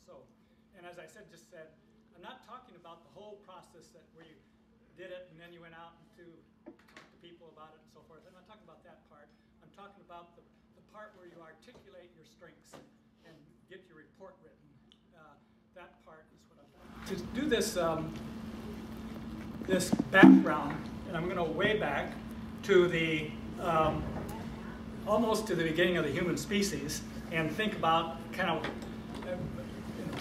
So, and as I just said, I'm not talking about the whole process where you did it and then you went out to talk to people about it and so forth. I'm not talking about that part. I'm talking about the part where you articulate your strengths and get your report written. That part is what I'm talking about. To do this, this background, and I'm going to way back to the almost to the beginning of the human species, and think about kind of a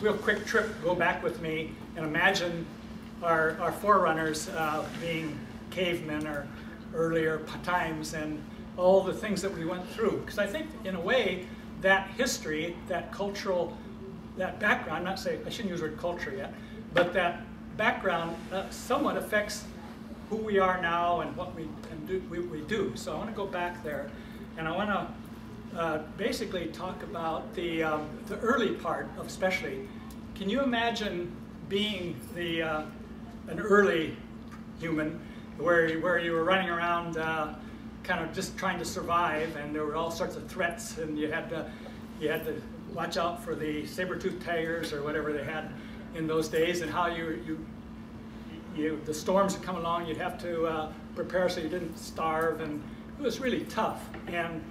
real quick trip. Go back with me and imagine our forerunners being cavemen or earlier times, and all the things that we went through. Because I think, in a way, that history, that cultural, that background, I'm not saying, I shouldn't use the word culture yet, but that background somewhat affects who we are now and what we do. So I want to go back there, and I want to basically talk about the early part of, especially, can you imagine being an early human where you were running around kind of just trying to survive, and there were all sorts of threats, and you had to watch out for the saber-toothed tigers or whatever they had in those days, and how the storms would come along, you'd have to prepare so you didn't starve, and it was really tough. And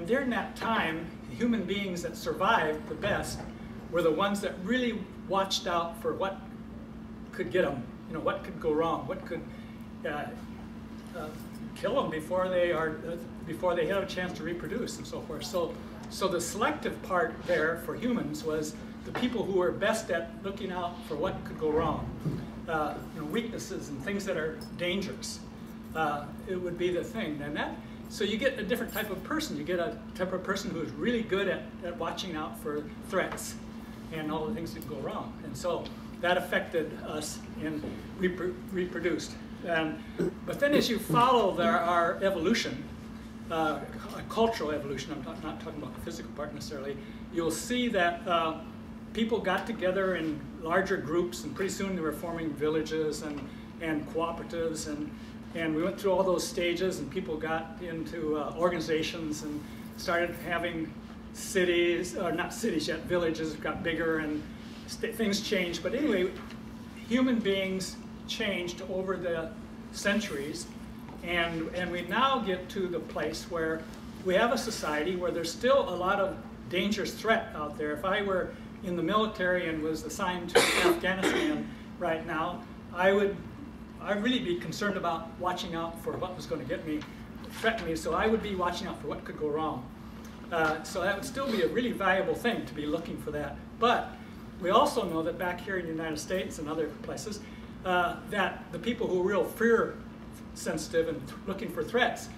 during that time, human beings that survived the best were the ones that really watched out for what could get them, what could go wrong, what could kill them before they have a chance to reproduce and so forth. So the selective part there for humans was the people who were best at looking out for what could go wrong, weaknesses and things that are dangerous. It would be the thing, and so you get a different type of person. You get a type of person who is really good at watching out for threats and all the things that go wrong, and so that affected us and reproduced. But then as you follow our evolution, cultural evolution, I'm not talking about the physical part necessarily, you'll see that people got together in larger groups, and pretty soon they were forming villages and cooperatives, and we went through all those stages, and people got into organizations and started having cities, or not cities yet, villages got bigger, and things changed. But anyway, human beings changed over the centuries, and we now get to the place where we have a society where there's still a lot of dangerous threat out there. If I were in the military and was assigned to Afghanistan right now, I'd really be concerned about watching out for what was going to threaten me, so I would be watching out for what could go wrong. So that would still be a really valuable thing, to be looking for that. But we also know that back here in the United States and other places, that the people who are real fear sensitive and looking for threats,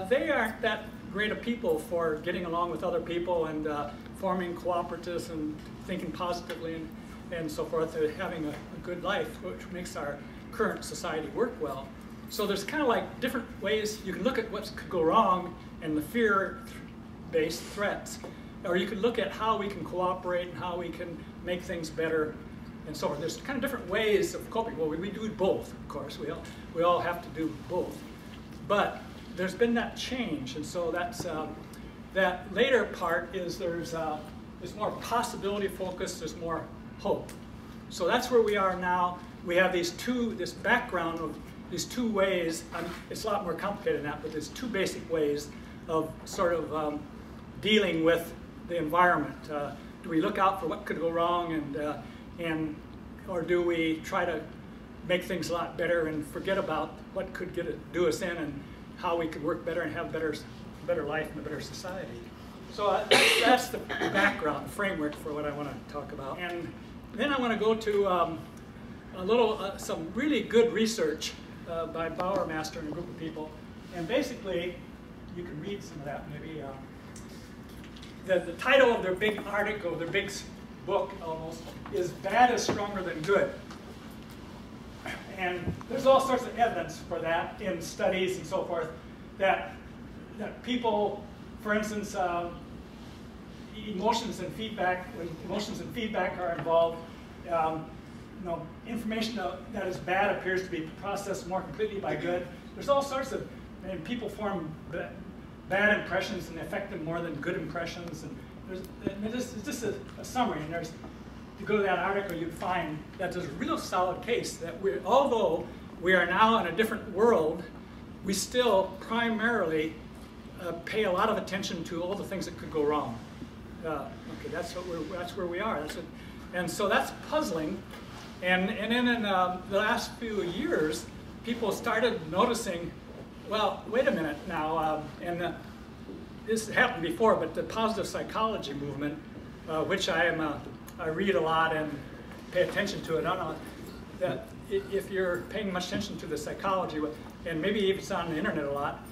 they aren't that great of people for getting along with other people and forming cooperatives and thinking positively and so forth, having a good life, which makes our current society work well. So there's kind of like different ways you can look at what could go wrong and the fear-based threats, or you could look at how we can cooperate and how we can make things better and so forth. There's kind of different ways of coping. Well, we do both, of course. We all have to do both. But there's been that change, and so that's that later part is there's more possibility focused. There's more hope. So that's where we are now. We have this background of these two ways. It's a lot more complicated than that, but there's two basic ways of sort of dealing with the environment. Do we look out for what could go wrong, or do we try to make things a lot better and forget about what could do us in, and how we could work better and have a better life and a better society? So that's the background, the framework for what I want to talk about. And then I want to go to some really good research by Bauermaster and a group of people. And basically, you can read some of that maybe. The title of their big article, their big book almost, is "Bad is Stronger Than Good." And there's all sorts of evidence for that in studies and so forth, that people, for instance, emotions and feedback, when emotions and feedback are involved, information that is bad appears to be processed more completely by good. There's all sorts of, and people form bad impressions and affect them more than good impressions. And it's just a summary. And you go to that article, you'd find that there's a real solid case that although we are now in a different world, we still primarily pay a lot of attention to all the things that could go wrong. Okay, that's where we are. And so that's puzzling. And then in the last few years, people started noticing, well, wait a minute now, this happened before, but the positive psychology movement, which I read a lot and pay attention to it. I don't know that if you're paying much attention to the psychology, and maybe if it's on the internet a lot,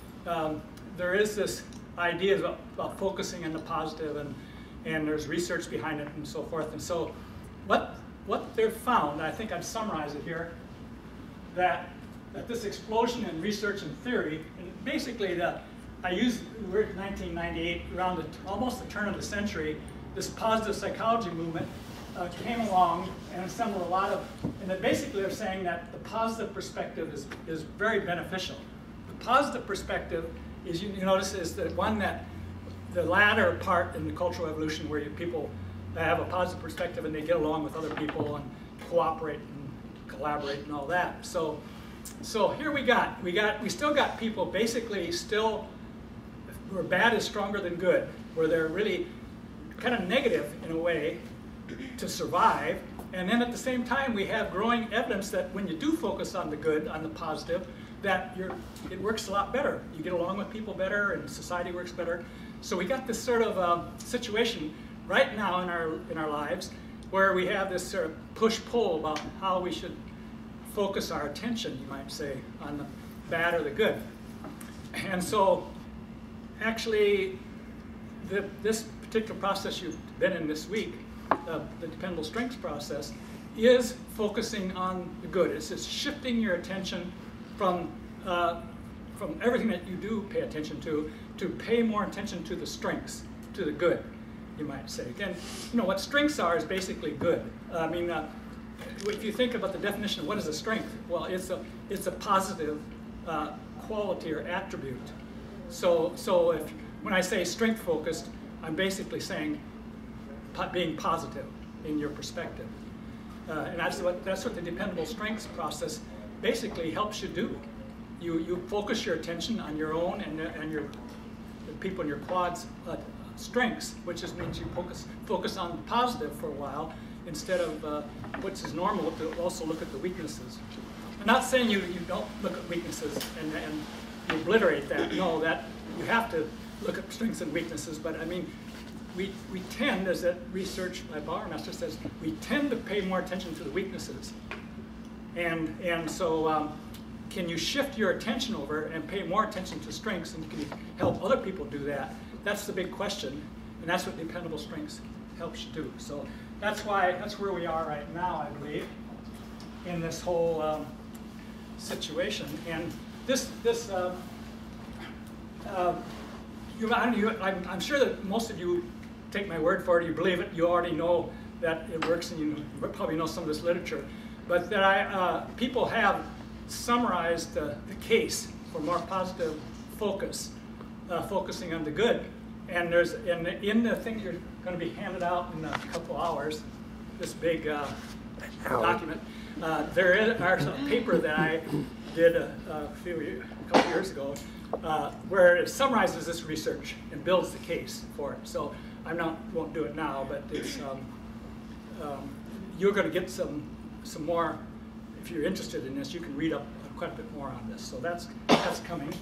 there is this idea about focusing on the positive, and there's research behind it and so forth. And so what they've found, I think I've summarized it here, that this explosion in research and theory, and basically we're in 1998, around almost the turn of the century, this positive psychology movement came along and assembled a lot of, and that basically they're saying that the positive perspective is very beneficial. The positive perspective is, you notice, is the one that, the latter part in the cultural evolution where people have a positive perspective and they get along with other people and cooperate and collaborate and all that. So here we still got people basically still, where bad is stronger than good, where they're really kind of negative in a way to survive. And then at the same time, we have growing evidence that when you do focus on the good, on the positive, that it works a lot better. You get along with people better and society works better. So we got this sort of situation right now in our lives where we have this sort of push-pull about how we should focus our attention, you might say, on the bad or the good. And so actually, this particular process you've been in this week, the Dependable Strengths process, is focusing on the good. It's just shifting your attention from everything that you do pay attention to pay more attention to the strengths, to the good, you might say. Again, what strengths are is basically good. I mean, if you think about the definition of what is a strength, well, it's a positive quality or attribute. So when I say strength focused, I'm basically saying being positive in your perspective, and that's what the Dependable Strengths process basically helps you do. You focus your attention on your own and the people in your quad's strengths, which means you focus on positive for a while instead of which is normal to also look at the weaknesses. I'm not saying you don't look at weaknesses and you obliterate that. No, that you have to look at strengths and weaknesses, but I mean, we tend, as that research by Bauermeister says, we tend to pay more attention to the weaknesses. And so can you shift your attention over and pay more attention to strengths, and can you help other people do that? That's the big question, and that's what Dependable Strengths helps you do. So that's where we are right now, I believe, in this whole situation. And I'm sure that most of you take my word for it. You believe it. You already know that it works, and you probably know some of this literature. But that people have summarized the case for more positive focus, focusing on the good. And there's in the thing you're going to be handed out in a couple hours, this big document. There is a paper that I did a couple years ago, where it summarizes this research and builds the case for it. So won't do it now, but it's you're going to get some more. If you're interested in this, you can read up quite a bit more on this. So that's coming.